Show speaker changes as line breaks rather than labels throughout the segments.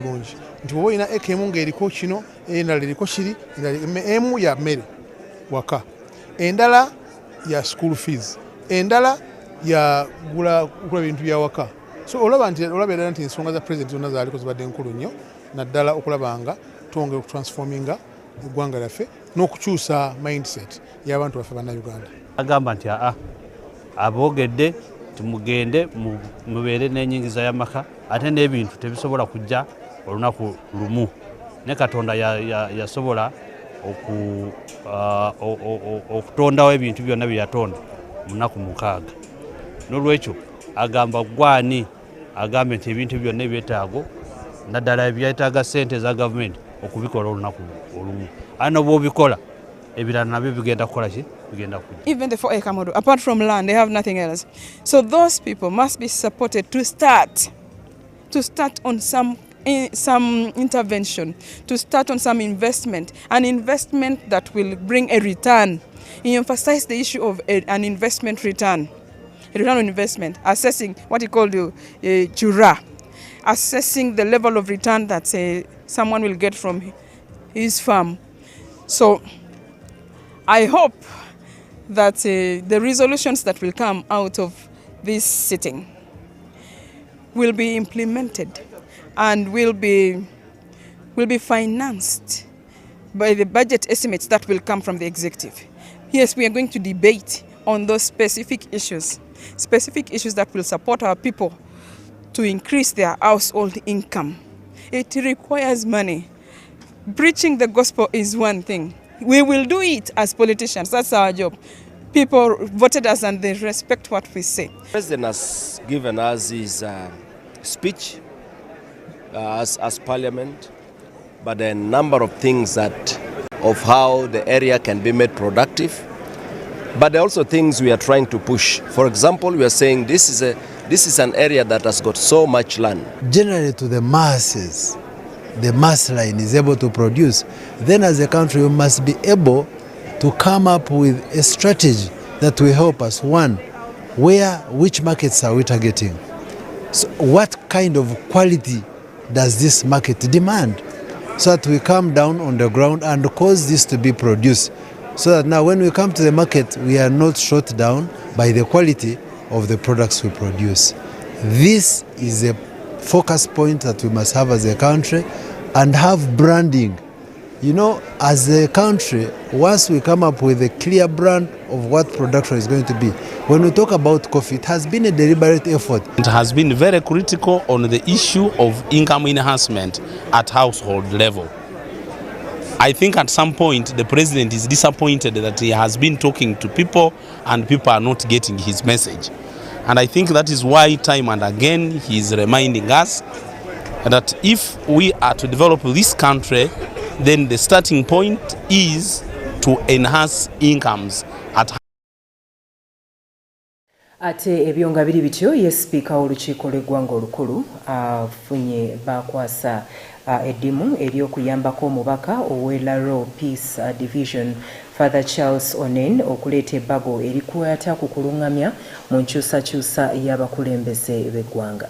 bungi nti bw'oba olina eka emu ng'eriko kino endala eriko kiri emu ya mmere waka endala ya school fees endala ya gula bintu bya waka so olabera nti ensonga za president zonna zaaliko zibadde nkulu nnyo naddala okulaba nga twongera okutransforminga eggwanga lyaffe n'okukyusa mindset y'abantu baffe bannayuganda.
Agamba nti aboogedde tumugende mubeere n'enyingiza y'amaka ate n'ebintu tebisobola kujja olunaku lumu ne Katonda yasobola okutondawo ebintu byonna bye yatonda mu nnaku 6 n'olwekyo agamba gwani agambe nti ebintu byonna ebyetaago naddala ebyetaaga ssente za gavumenti okubikola olunaku olumu ano bw'obikola ebirala nabyo bigenda kukola ki bigenda kujja.
Even the 4-acre model, apart from land, they have nothing else. So those people must be supported to start on some intervention, to start on some investment, an investment that will bring a return. He emphasized the issue of an investment return, a return on investment, assessing what he called jura, assessing the level of return that someone will get from his farm. So I hope that the resolutions that will come out of this sitting will be implemented and will be financed by the budget estimates that will come from the executive. Yes, we are going to debate on those specific issues that will support our people to increase their household income. It requires money. Preaching the gospel is one thing. We will do it as politicians. That's our job. People voted us and they respect what we say.
The President has given us his speech as Parliament, but there are a number of things of how the area can be made productive. But there are also things we are trying to push. For example, we are saying this is an area that has got so much land.
Generally to the masses, the mass line is able to produce, then as a country we must be able to come up with a strategy that will help us. One, which markets are we targeting? So what kind of quality does this market demand? So that we come down on the ground and cause this to be produced. So that now when we come to the market, we are not shot down by the quality of the products we produce. This is a focus point that we must have as a country and have branding. You know, as a country, once we come up with a clear brand of what production is going to be, when we talk about coffee, it has been a deliberate effort.
It has been very critical on the issue of income enhancement at household level. I think at some point the president is disappointed that he has been talking to people and people are not getting his message. And I think that is why time and again he is reminding us that if we are to develop this country, then the starting point is to enhance incomes at
Ate ebyonga biri bityo ye speaker olukiiko lw'eggwanga olukulu afunye bakwasa eddimu ery'okuyambako omubaka ow'Elaro Peace Division Father Charles Onen okuleeta ebbago erikwata ku kulungamya mu nkyusakyusa y'abakulembeze b'eggwanga.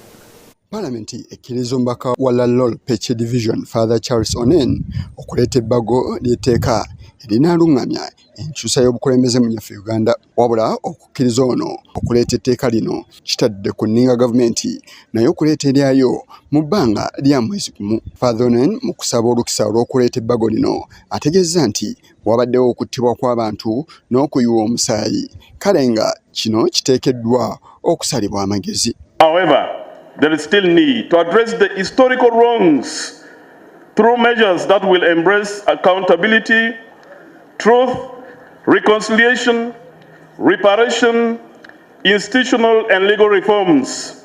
Parliamenti ekkiriza omubaka wa Lalol Peace Division Father Charles Onen okuleeta ebbago ly'etteeka erinaalungamya enkyusa y'obukulembeze mu nyaffe Uganda, wabula okukkiriza ono okuleeta etteeka lino kitadde ku nninga gavumenti naye okuleeta eryayo mu bbanga lya mwezi gumu. Father Onen mu kusaba olukisa olw'okuleeta ebbago lino ategeezza nti wabaddewo okuttibwa kw'abantu n'okuyiwa omusaayi, kale nga kino kiteekeddwa okusalibwa amagezi.
However, there is still need to address the historical wrongs through measures that will embrace accountability, truth, reconciliation, reparation, institutional and legal reforms.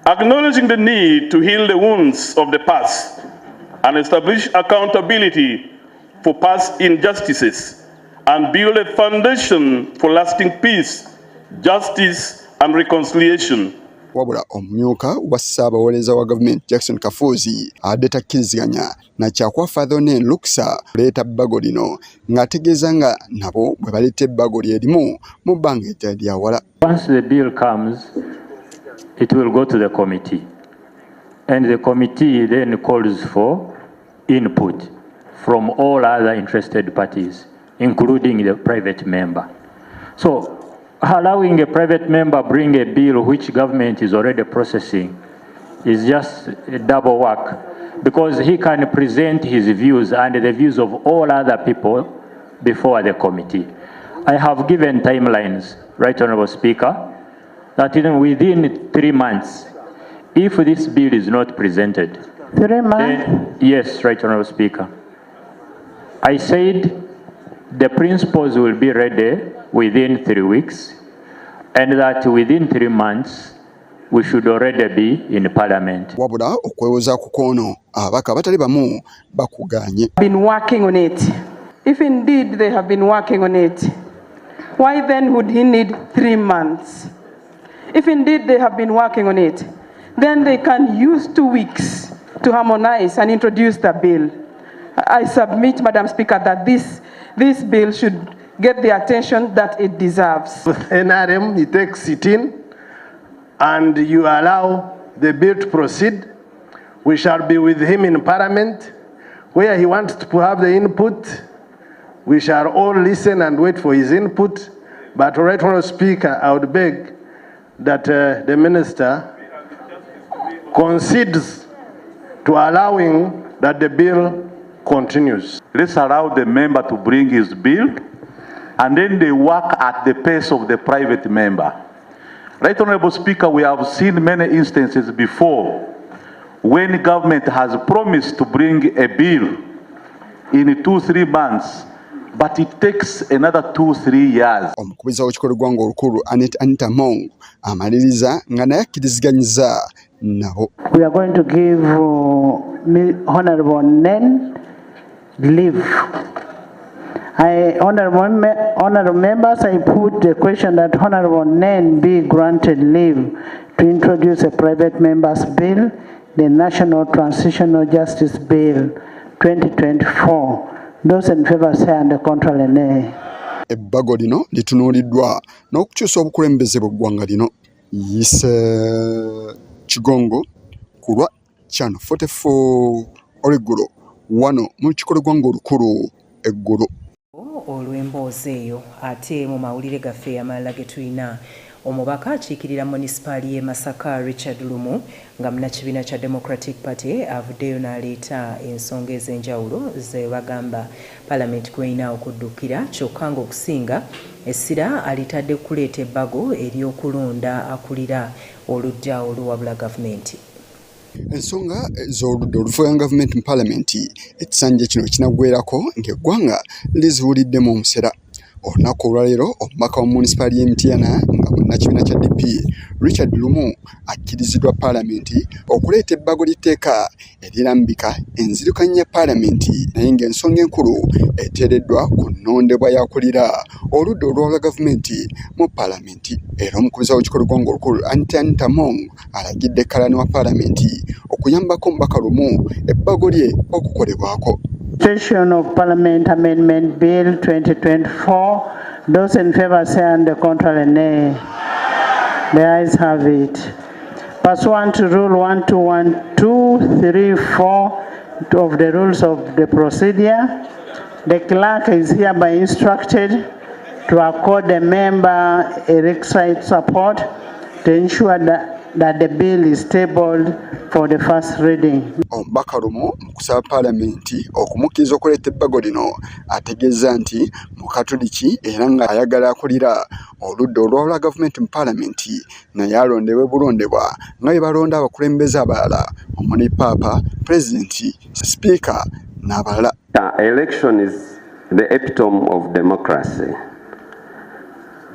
Acknowledging the need to heal the wounds of the past and establish accountability for past injustices and build a foundation for lasting peace, justice and reconciliation.
Wabula omumyuka wa Ssaabawolereza wa gavumenti Jackson Kafuzi adde takkiriziganya na kyakwa Father Onen lukisa kuleeta bbago lino ng'ategeeza nga nabo bwe baleeta ebbago lyerimu mu bbanga eryawala.
Once the bill comes, it will go to the committee. and the committee then calls for input from all other interested parties, including the private member. So allowing a private member bring a bill which government is already processing is just a double work, because he can present his views and the views of all other people before the committee. I have given timelines, Right Honourable Speaker, that within 3 months, if this bill is not presented,
3 months?
Yes, Right Honourable Speaker. I said the principles will be ready within 3 weeks, and that within 3 months, we should already be in Parliament.
Wabula okwewoza ku kono abaka abatali bamu bakuganye.
Been working on it. If indeed they have been working on it, why then would he need 3 months? If indeed they have been working on it, then they can use 2 weeks to harmonize and introduce the bill. I submit, Madam Speaker, that this bill should get the attention that it deserves.
With NRM, he takes it in, and you allow the bill to proceed. We shall be with him in Parliament, where he wants to have the input. We shall all listen and wait for his input. But Right Honourable Speaker, I would beg that the Minister concedes to allowing that the bill continues.
Let's allow the member to bring his bill, and then they work at the pace of the private member. Right Honourable Speaker, we have seen many instances before when government has promised to bring a bill in 2-3 months, but it takes another 2-3 years.
Omukubiza w'ekikolo gwanga olukulu Anita Mong amaliriza nga naye akkiriziganyiza nabo.
We are going to give Honourable Nen leave. Honourable members, I put the question that Honourable Nen be granted leave to introduce a private member's bill, the National Transitional Justice Bill 2024. Those in favour say and contrary nay.
Ebbago lino litunuuliddwa n'okukyusa obukulembeze bw'eggwanga lino. Yise Kigongo ku lwa Channel 44 Olweggulo wano mu kikolo gwanga olukulu eggulo.
Olw'emboozi eyo ate mu mawulire gaffe amalala ge tulina omubaka akiikirira munisipaali y'e Masaka Richard Lumu nga munnakibiina kya Democratic Party avuddeyo n'aleeta ensonga ez'enjawulo ze bagamba Parliament kweyina okuddukira, kyokka ng'okusinga essira alitadde kuleeta ebbago ery'okulonda akulira olujja oluwabula gavumenti.
Ensonga z'oludda olufuuya gavumenti mu Parliament ekisanja kino kinaggweerako ng'eggwanga liziwuliddemu omusera. Olunaku olwaleero omubaka wa munisipaali y'e Mityana nga munnakibiina kya DP Richard Lumu akkiriziddwa Parliament okuleeta ebbago ly'etteeka erirambika enzirukanya ya Parliament, naye ng'ensonga enkulu eteereddwa ku nnondebwa y'akulira oludda olwawula gavumenti mu Parliament. Era omukubiza w'ekikolo gwanga olukulu Anita Mong alagidde kkalani wa Parliament okuyambako omubaka Lumu ebbago lye okukolebwako.
Session of Parliament Amendment Bill 2024. Those in favour say and the contrary nay. The ayes have it. Pursuant to Rule 121, 2, 3, 4 of the rules of the procedure, the clerk is hereby instructed to accord the member a requisite support to ensure that the bill is tabled for the first reading.
Omubaka Lumu mu kusaba Parliament okumukkiriza okuleeta ebbago lino ategeeza nti mu Katoliki era nga ayagala akulira oludda olwawula gavumenti mu Parliament naye alondebwe bulondebwa nga bwe balonda abakulembeze abalala omuli Paapa, Pulezidenti, Sipiika n'abalala.
Election is the epitome of democracy.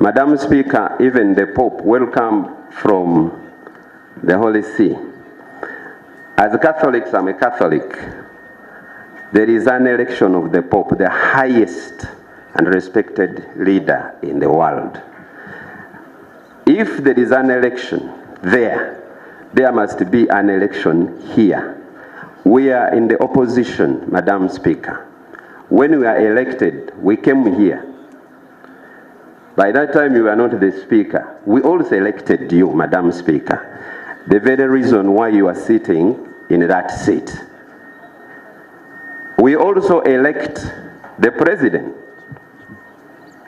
Madam Speaker, even the Pope welcome from the Holy See. As Catholics, I'm a Catholic. There is an election of the Pope, the highest and respected leader in the world. If there is an election there must be an election here. We are in the opposition, Madam Speaker. When we are elected, we came here. By that time, you were not the Speaker. We also elected you, Madam Speaker. the very reason why you are sitting in that seat. We also elect the president.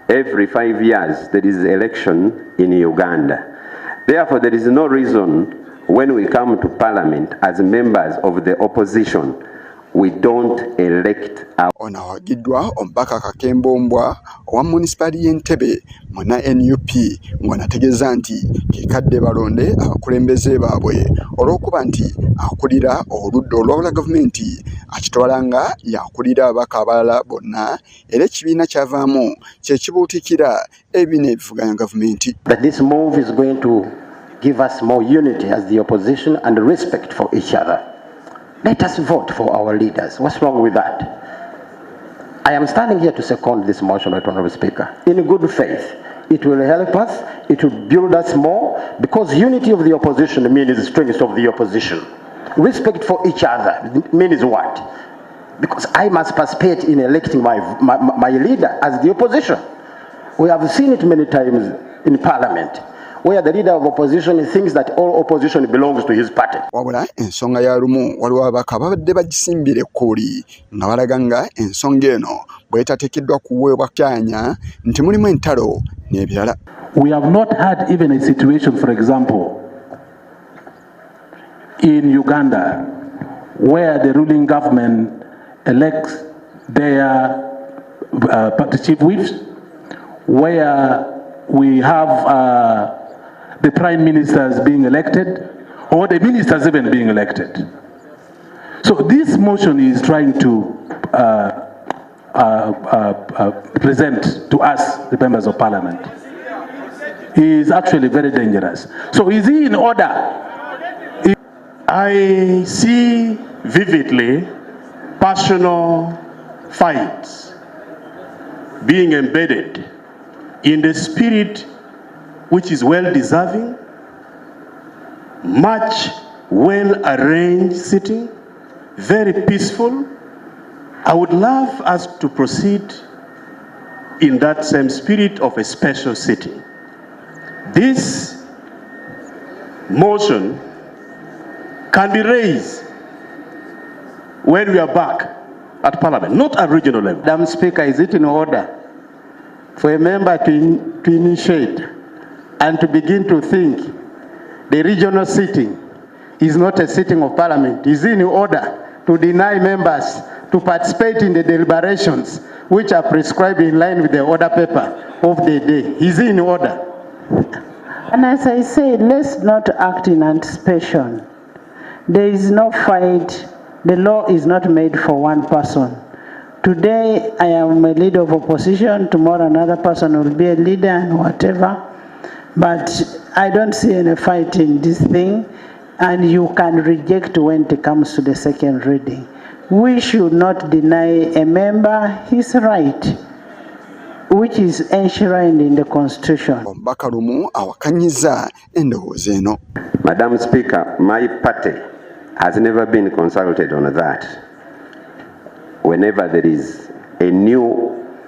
Every 5 years there is election in Uganda. Therefore, there is no reason when we come to parliament as members of the opposition, we don't elect our...
Onawagiddwa omubaka Kakembombwa owa municipality y'Entebbe muna NUP ng'anategeeza nti kikadde balonde abakulembeze baabwe olw'okuba nti akulira oludda olwawula gavumenti akitwala nga yakulira ababaka abalala bonna era ekibiina kyavaamu kye kibuutikira ebibiina ebivuganya gavumenti.
But this move is going to give us more unity as the opposition and respect for each other. Let us vote for our leaders. What's wrong with that? I am standing here to second this motion, Right Honourable Speaker, in good faith. It will help us, it will build us more, because unity of the opposition means the strength of the opposition. Respect for each other means what? Because I must participate in electing my leader as the opposition. We have seen it many times in Parliament, where the leader of opposition thinks that all opposition belongs to his party.
Wabula ensonga ya lumu waliwo ababaka babadde bagisimbira ekkuuli nga balaga nga ensonga eno bw'etateekeddwa kuweebwa kyanya nti mulimu entalo n'ebirala.
We have not had even a situation, for example, in Uganda, where the ruling government elects their chief whips, where we have the prime ministers being elected, or the ministers even being elected. So this motion is trying to present to us, the members of parliament, is actually very dangerous. So is he in order?
I see vividly personal fights being embedded in the spirit which is well deserving, much well arranged sitting, very peaceful. I would love us to proceed in that same spirit of a special sitting. This motion can be raised when we are back at Parliament, not at regional level.
Madam Speaker, is it in order for a member to initiate and to begin to think the regional sitting is not a sitting of Parliament? Is it in order to deny members to participate in the deliberations which are prescribed in line with the order paper of the day? Is it in order?
And as I said, let's not act in anticipation. There is no fight. The law is not made for one person. Today I am a leader of opposition, tomorrow another person will be a leader and whatever. But I don't see any fight in this thing, and you can reject when it comes to the second reading. We should not deny a member his right, which is enshrined in the Constitution.
Madam Speaker, my party has never been consulted on that. Whenever there is a new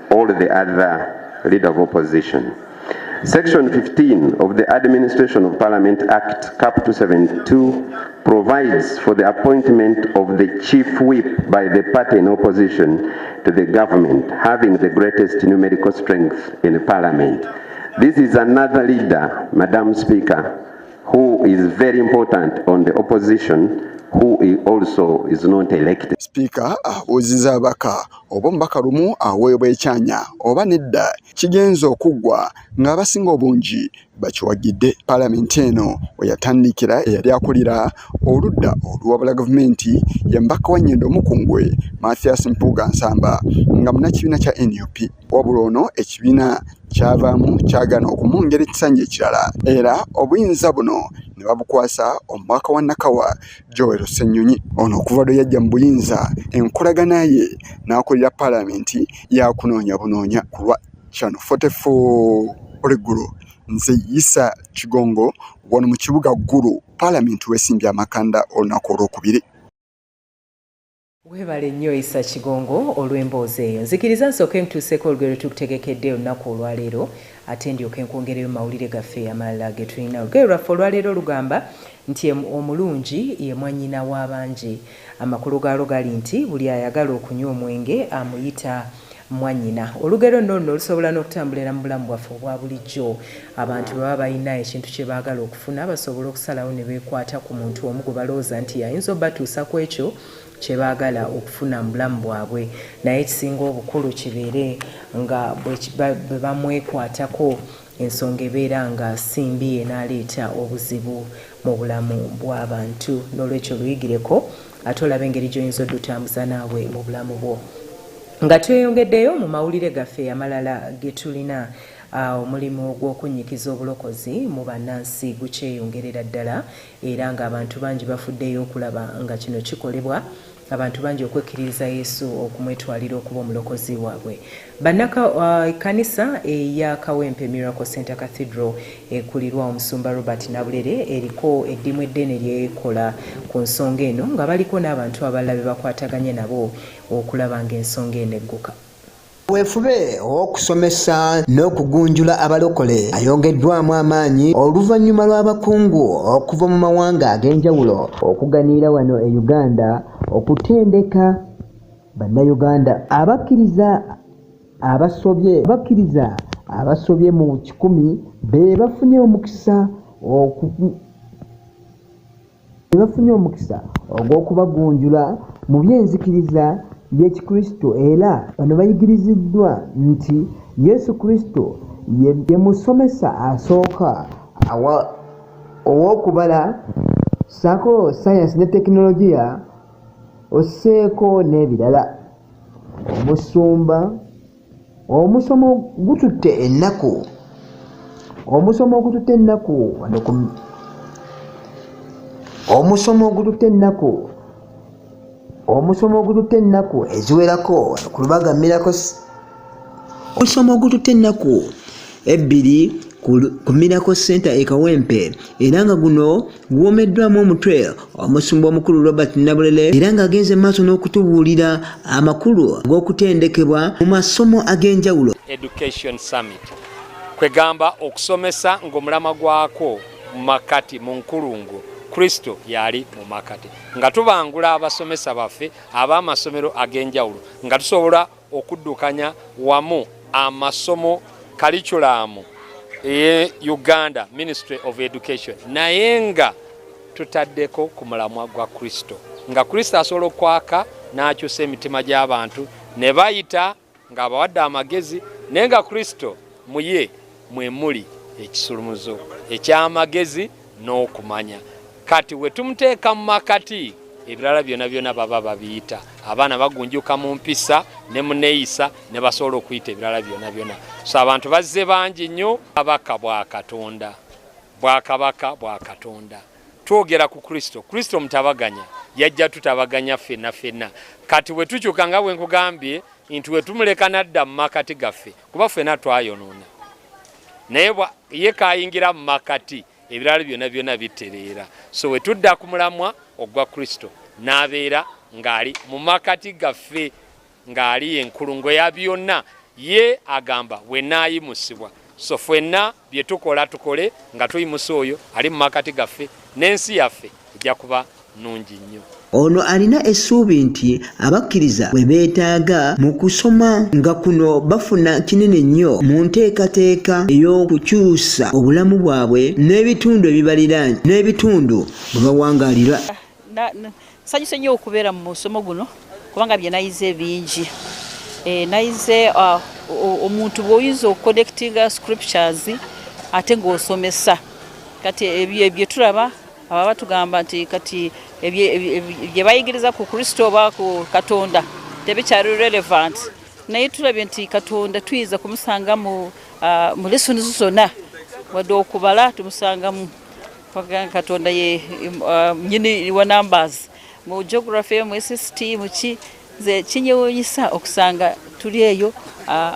or the other leader of opposition. Section 15 of the Administration of Parliament Act Cap 272 provides for the appointment of the chief whip by the party in opposition to the government having the greatest numerical strength in Parliament. This is another leader, Madam Speaker, who is very important on the opposition, who also is not elected.
Speaker abuuziza abaka oba omubaka lumu aweebwa ekyanya oba nedda kigenza okuggwa ng'abasinga obungi bakiwagidde. Paalamenti eno we yatandikira eyali akulira oludda oluwabula gavumenti ye mbaka wa Nnyendo Mukungwe Mathias Mpuuga Nsamba nga munnakibiina kya NUP. Wabula ono ekibiina kyavaamu kyagaana okumwongera ekisanja ekirala era obuyinza buno ne babukwasa omubaka wa Nakawa Joel Ssennyonyi. Ono okuva lwe yajja mu buyinza enkolagana ye n'akulira paalamenti yakunoonya bunoonya ku lwa Channel 44 Olweggulo. Nze Isa Kigongo wano mu kibuga Ggulu, paalamenti w'esimbye amakanda olunaku olwokubiri.
Webale nnyo Isa Kigongo olw'emboozi eyo. Nzikiriza nsooke ntuuseeko olugero tukutegekkedde olunaku olwaleero ate ndyoke nkwongereyo mawulire gaffe amalala ge tulina. Olugero lwaffe olwaleero lugamba nti omulungi ye mwannyina w'abangi. Amakulu gaalo gali nti buli ayagala okunywa omwenge amuyita mwannyina. Olugero nno lusobola n'okutambulira mu bulamu bwaffe obwa bulijjo. Abantu baba balina ekintu kye baagala okufuna basobola okusalawo ne beekwata ku muntu omu gwe balowooza nti ayinza obatuusa ku ekyo kye baagala okufuna mu bulamu bwabwe, naye ekisinga obukulu kibeere nga bwe bamwekwatako ensonga ebeera nga simbi enaaleeta obuzibu mu bulamu bw'abantu. N'olwekyo luyigireko ate olabe engeri gy'oyinza oddutambuza naawe mu bulamu bwo. Nga tweyongeddeyo mu mawulire gaffe amalala ge tulina, omulimu gw'okunnyikiza obulokozi mu bannansi gukyeyongerera ddala era ng'abantu bangi bafuddeyo okulaba nga kino kikolebwa, abantu bangi okwekkiririza Yesu okumwetwalira okuba omulokozi waabwe. Ekkanisa eya Kawempe Miracle Center Cathedral ekulirwa omusumba Robert Nabulere eriko eddimu eddene lyekola ku nsonga eno nga baliko n'abantu abalala be bakwataganye nabo okulaba ng'ensonga eno egguka.
Weefube okusomesa n'okugunjula abalokole ayongeddwamu amaanyi oluvannyuma lw'abakungu okuva mu mawanga ag'enjawulo okuganiira wano e Uganda okutendeka bannayuganda abasobye mu 1,000 be bafunye omukisa ogw'okubagunjula mu byenzikiriza by'Ekikristo era bano bayigiriziddwa nti Yesu Kristo ye musomesa asooka ow'okubala ssaako sayansi ne tekinologiya osseeko n'ebirala. Omusomo gututte ennaku eziwerako ku Lubaga Miracle, omusomo ogututte ennaku 2 ku Miracle Center e Kawempe era nga guno guwomeddwamu omutwe omusumba omukulu Robert Nabulere era nga agenze maaso n'okutubuulira amakulu g'okutendekebwa mu masomo ag'enjawulo.
Education Summit kwegamba okusomesa ng'omulama gwako mu makati mu nkulungu Kristo yali mu makati nga tubangula abasomesa baffe ab'amasomero ag'enjawulo nga tusobola okuddukanya wamu amasomo curriculum Uganda Ministry of Education naye nga tutaddeko ku mulamwa gwa Kristo nga Kristo asobola okwaka n'akyusa emitima gy'abantu ne bayita ng'abawadde amagezi naye nga Kristo muye mwe muli ekisulumuzo eky'amagezi n'okumanya. Kati we tumuteeka mu makati ebirala byonna byonna baba babiyita abaana bagunjuka mu mpisa ne mu neeyisa ne basobola okuyita ebirala byonna byonna. So abantu bazze bangi nnyo bwakabaka bwa Katonda twogera ku Kristo mutabaganya yajja tutabaganya ffenna. Kati we tukyuka nga bwe nkugambye nti we tumuleka nadda mu makati gaffe kuba ffenna twayonoona naye ye kaayingira mu makati ebirala byonna byonna bitereera. So we tudda ku mulamwa ogwa Kristo n'abeera ng'ali mu makati gaffe ng'ali enkulungo ya byonna ye agamba we naayimusibwa. So ffenna bye tukole nga tuyimusa oyo ali mu makati gaffe n'ensi yaffe ejja kuba nnungi nnyo.
Ono alina essuubi nti abakkiriza bwe beetaaga mu kusoma nga kuno bafuna kinene nnyo mu nteekateeka ey'okukyusa obulamu bwabwe n'ebitundu ebibaliraanye n'ebitundu bwe bawangaalira.
Nsanyuse nnyo okubeera mu musomo guno kubanga bye nayize bingi. Nayize omuntu bw'oyinza okuconnectinga scriptures ate ng'osomesa. Kati ebyo tulaba aba batugamba nti kati bye bayigiriza ku Kristo oba ku Katonda tebikyali relevant. Naye tulabye nti Katonda tuyinza kumusanga mu lessons zonna wadde okubala tumusanga mu Katonda ye nyini wa numbers mu geography mu SST mu ze kinyewunyisa okusanga tuli eyo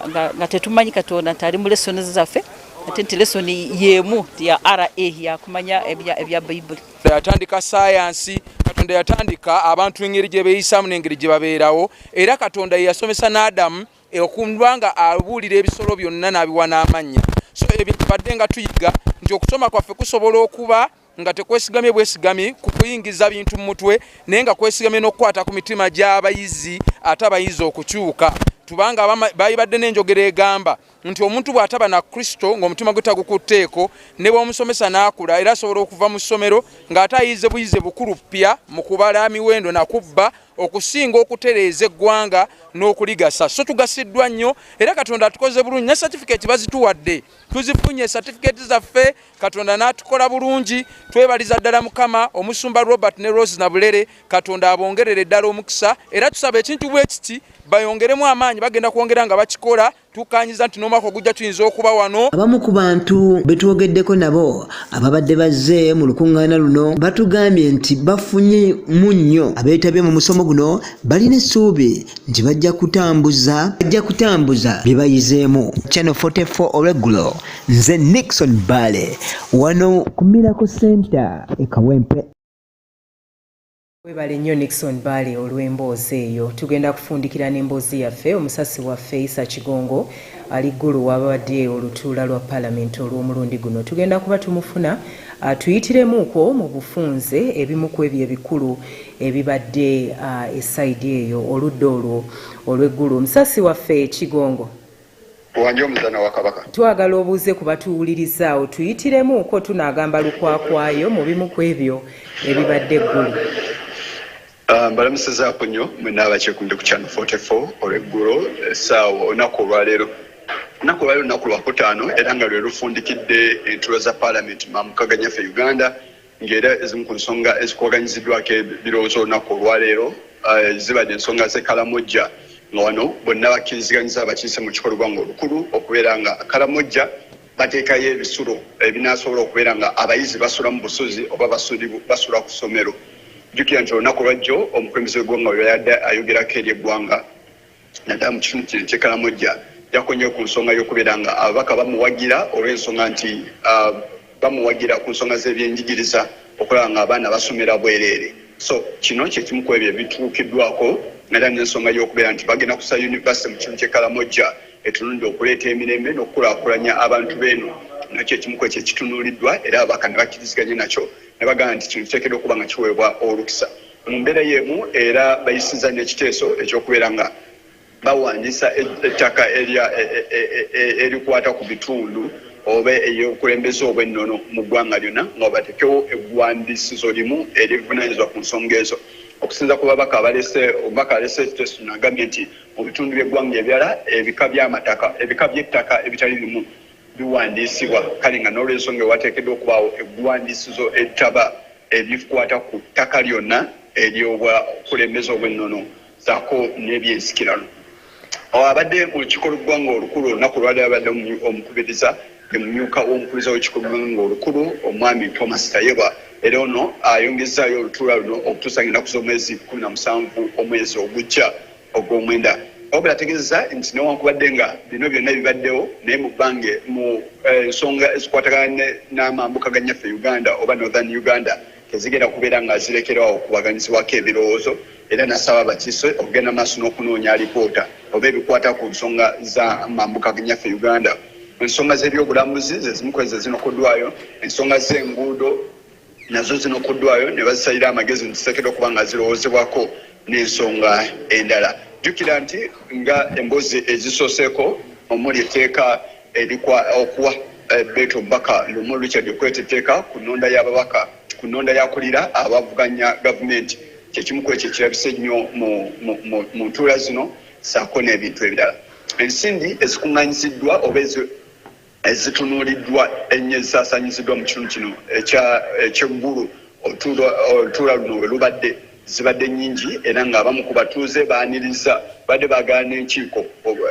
nga tetumanyi Katonda nti ali mu lessons zaffe ate nti lesson yemu ya RA ya kumanya ebya Bible.
Yatandika science, Katonda yatandika abantu engeri gye beeyisamu n'engeri gye babeerawo era Katonda yasomesa n'Adamu okumbanga abuulira ebisolo byonna n'abiwa n'amannya. So ebyo tubadde nga tuyiga nti okusoma kwaffe kusobola okuba nga tekwesigamye bwesigamye ku kuyingiza bintu mu mutwe naye nga kwesigamye n'okukwata ku mitima gy'abayizi ate abayizi okukyuka tubanga bayibadde n'enjogera egamba nti omuntu bw'ataba na Kristo ng'omutima gwe tagukutteeko ne bw'omusomesa n'akula era asobola okuva mu ssomero ng'ate ayize buyize bukulu ppya mu kubala miwendo na kubba okusinga okutereeza eggwanga n'okuligasa. So tugasiddwa nnyo era Katonda atukoze bulungi ne certificate bazituwadde tuzifunye certificate zaffe Katonda n'atukola bulungi twebaliza ddala Mukama omusumba Robert ne Rose na Bulere Katonda abongerere ddala omukisa era tusaba ekintu bwe kiti bayongeremu amaanyi bagenda kwongera nga bakikola tukanyiza nti n'omwaka ogujja tuyinza okuba wano.
Abamu ku bantu betwogeddeko nabo ababadde bazze mu lukuŋŋaana luno batugambye nti bafunye munnyo abeetabye mu musomo guno balina essuubi nti bajja kutambuza bye bayizeemu. Channel 44 Olweggulo, nze Nixon Bale wano ku Miracle Center e Kawempe.
Webale nnyo Nixon Bale olw'emboozi eyo. Tugenda kufundikira n'emboozi yaffe omusasi waffe Isa Kigongo ali ggulu wabadde olutuula lwa Paalamenti olw'omulundi guno. Tugenda kuba tumufuna tuyitiremuuko mu bufunze ebimu ku ebyo ebikulu ebibadde esayidi eyo oludda olwo Olweggulo. Omusasi waffe Kigongo
wanje omuzana wa Kabaka
twagala obuuze ku batuwulirizaawo tuyitiremuuko tunaagamba lukwakwayo mu bimu ku ebyo ebibadde eggulu.
Mbalamusizaako nnyo mwena abakyekundi ku Channel 44 Olweggulo essaawa olunaku olwaleero. Olunaku olwaleero lunaku lwakutaano era nga lwe lufundikidde entulo za Paalamenti mambuka nyaffe Uganda ng'era ezimu ku nsonga ezikuwaganyiziddwako ebirowoozo olunaku olwaleero zibadde ensonga z'ekkalamojja nga wano bonna bakkiriziganyiza abakiise mu kikolwa nga olukulu okubeera nga Kalamojja bateekayo ebisulo ebinaasobola okubeera nga abayizi basula mu busozi oba basula ku ssomero. Jjukira nti olunaku lwajjo omukulembeze w'eggwanga we yadde ayogerako eri eggwanga naddala mu kitundu kino ky'Ekalamojja yakonyeyo ku nsonga y'okubeera nga ababaka bamuwagira olw'ensonga nti bamuwagira ku nsonga z'ebyenjigiriza okulaba nga abaana basomera bwereere. So kino kye kimu ku ebyo ebituukiddwako era n'ensonga y'okubeera nti bagenda kusa yunivasite mu kitundu ky'Ekalamojja etunudde okuleeta emirembe n'okukulaakulanya abantu beeno nakyo ekimu ku ekyo ekitunuuliddwa era ababaka ne bakkiriziganye nakyo ne bagamba nti kino kiteekeddwa okuba nga kiweebwa olukisa. Mu mbeera y'emu era bayisiza n'ekiteeso ekyokubeera nga bawandiisa ettaka erikwata ku bitundu oba ey'obukulembeze obw'ennono mu ggwanga lyonna nga bateekewo eggwandiisizo limu erivunaanyizibwa ku nsonga ezo. Okusinza ku babaka alese ekiteeso n'agambye nti mu bitundu by'eggwanga ebirala ebika by'ettaka ebitali bimu biwandiisibwa kale nga n'olw'ensonga ewateekeddwa okubaawo eggwandiisizo ettaba ebikwata ku ttaka lyonna ery'obukulembeze obw'ennono saako n'ebyensikirano. Abadde mu lukiiko lw'eggwanga olukulu olunaku lwali abadde omukubiriza emumyuka w'omukubiriza w'ekiiko lw'eggwanga olukulu omwami Thomas Tayebwa era ono ayongezaayo olutuula luno okutuusa ng'ennaku z'omwezi 17 omwezi ogujja ogw'omwenda. Wabula ategeeza nti newankubadde nga bino byonna bibaddewo naye mu bbange mu ensonga ezikwatagana n'amambuka ga nnyaffe Uganda oba Northern Uganda tezigenda kubeera nga zirekerawo okubaganyizibwako ebirowoozo era nasaba abakiise okugenda maaso n'okunoonya alipoota oba ebikwata ku nsonga za mambuka ga nnyaffe Uganda. Ensonga z'ebyobulamuzi zezimu ku ezo zinokoddwayo, ensonga z'enguudo nazo zinokoddwayo ne bazisalira amagezi nti ziteekeddwa okuba nga zirowoozebwako n'ensonga endala. Jjukira nti nga emboozi ezisooseeko omuli etteeka okuwa Beeto Mbaka Lumu Richard okweta etteeka ku nnonda y'ababaka ku nnonda y'akulira abavuganya gavumenti kyekimu ku ekyo kirabise nnyo mu ntuula zino saako n'ebintu ebirala. Ensimbi ezikuŋŋanyiziddwa oba ezitunuuliddwa ennyo ezisaasaanyiziddwa mu kitundu kino eky'eggulu olutuula luno we lubadde zibadde nnyingi era ng'abamu ku batuuze baaniriza badde baagaana n'enkiiko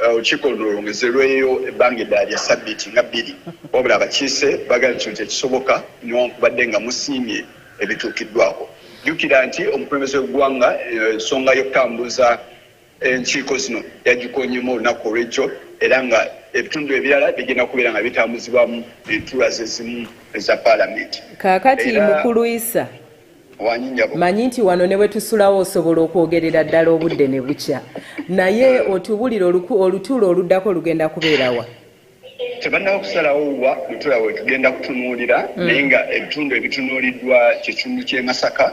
olukiiko luno lwongezerweyo ebbanga eddala lya ssabbiiti nga 2 wabula abakiise bagamba kino tekisoboka newankubadde nga musiimye ebituukiddwako. Jjukira nti omukulembeze w'eggwanga ensonga y'okutambuza enkiiko zino yagikonyemu olunaku olw'ejjo era nga ebitundu ebirala bigenda kubeera nga bitambuzibwamu entuula zezimu eza Paalamenti.
Kaakati mukulu Isa manyi nti wano ne bwe tusulawo osobola okwogerera ddala obudde ne bukya naye otubulira olutuulo oluddako lugenda kubeerawa?
tebanaba kusalawo wa Lutuula we tugenda kutunuulira naye nga ebitundu ebitunuuliddwa kitundu ky'e Masaka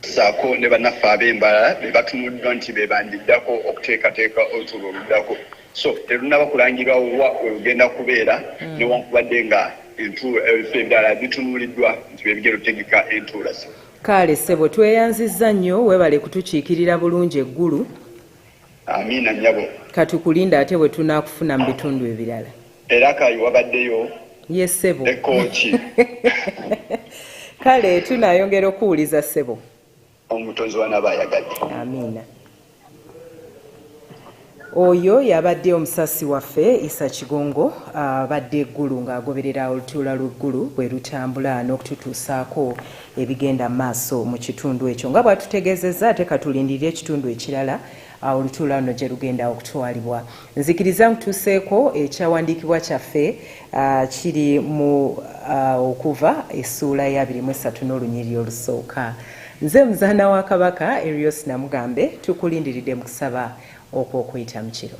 saako ne bannaffe ab'embala be batunuuliddwa nti be bandiddako okuteekateeka olutuula oluddako so terunaba kulangirwawo wa we lugenda kubeera newankubadde nga ebifo ebirala bitunuuliddwa nti be bigenda okutegeka entuula ze.
Kale ssebo tweyanzizza nnyo weebale kutukiikirira bulungi eggulu.
Amiina nnyabo.
Katukulinda ate bwe tunaakufuna mu bitundu ebirala.
Era Kayi wabaddeyo.
Ye ssebo.
Ekooki.
Kale tunaayongera okuwuliza ssebo.
Omutonzi w'anaaba ayagadde.
Amiina. Oyo yabadde omusasi waffe Isa Kigongo abadde eggulu ng'agoberera olutuula lw'eggulu bwe lutambula n'okututuusaako ebigenda maaso mu kitundu ekyo nga bw'atutegeezezza ate katulindirira ekitundu ekirala olutuula luno gye lugenda okutwalibwa. Nzikiriza nkutuuseeko ekyawandiikibwa kyaffe kiri mu okuva essuula ya 23 n'olunyiriri olusooka. Nze muzaana wa Kabaka Erios Namugambe tukulindiridde mu kusaba okw'okuyita mu kiro.